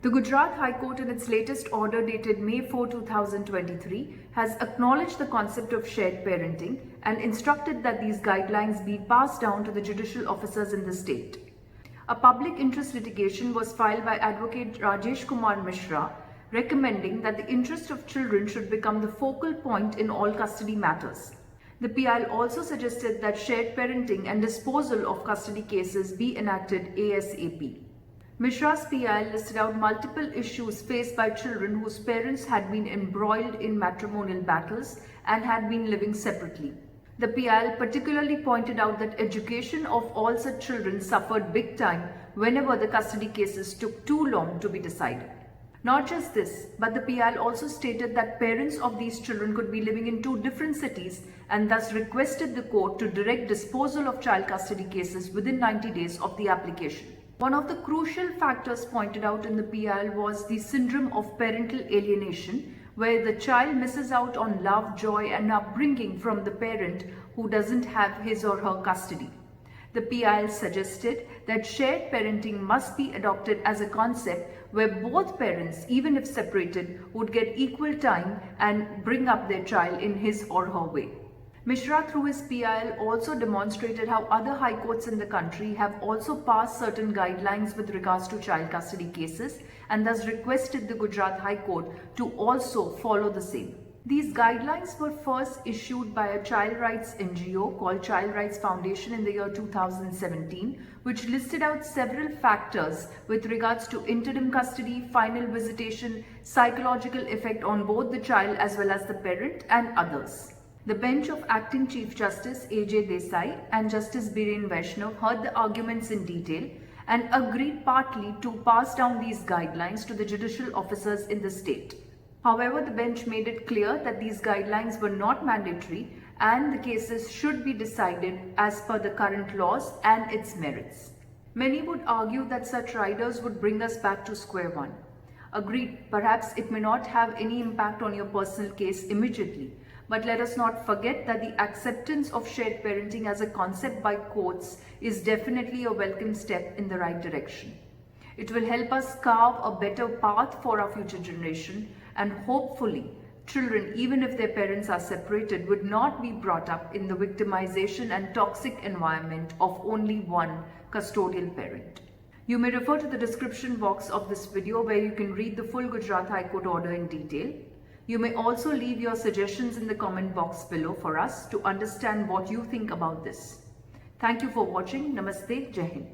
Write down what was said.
The Gujarat High Court in its latest order dated May 4, 2023 has acknowledged the concept of shared parenting and instructed that these guidelines be passed down to the judicial officers in the state. A public interest litigation was filed by Advocate Rajesh Kumar Mishra, recommending that the interest of children should become the focal point in all custody matters. The PIL also suggested that shared parenting and disposal of custody cases be enacted ASAP. Mishra's PIL listed out multiple issues faced by children whose parents had been embroiled in matrimonial battles and had been living separately. The PIL particularly pointed out that education of all such children suffered big time whenever the custody cases took too long to be decided. Not just this, but the PIL also stated that parents of these children could be living in two different cities and thus requested the court to direct disposal of child custody cases within 90 days of the application. One of the crucial factors pointed out in the PIL was the syndrome of parental alienation, where the child misses out on love, joy and upbringing from the parent who doesn't have his or her custody. The PIL suggested that shared parenting must be adopted as a concept where both parents, even if separated, would get equal time and bring up their child in his or her way. Mishra, through his PIL, also demonstrated how other high courts in the country have also passed certain guidelines with regards to child custody cases and thus requested the Gujarat High Court to also follow the same. These guidelines were first issued by a child rights NGO called Child Rights Foundation in the year 2017, which listed out several factors with regards to interim custody, final visitation, psychological effect on both the child as well as the parent and others. The bench of Acting Chief Justice A.J. Desai and Justice Biren Vaishnav heard the arguments in detail and agreed partly to pass down these guidelines to the judicial officers in the state. However, the bench made it clear that these guidelines were not mandatory and the cases should be decided as per the current laws and its merits. Many would argue that such riders would bring us back to square one. Agreed, perhaps it may not have any impact on your personal case immediately. But let us not forget that the acceptance of shared parenting as a concept by courts is definitely a welcome step in the right direction. It will help us carve a better path for our future generation, and hopefully children, even if their parents are separated, would not be brought up in the victimization and toxic environment of only one custodial parent. You may refer to the description box of this video where you can read the full Gujarat High Court order in detail. You may also leave your suggestions in the comment box below for us to understand what you think about this. Thank you for watching. Namaste. Jai Hind.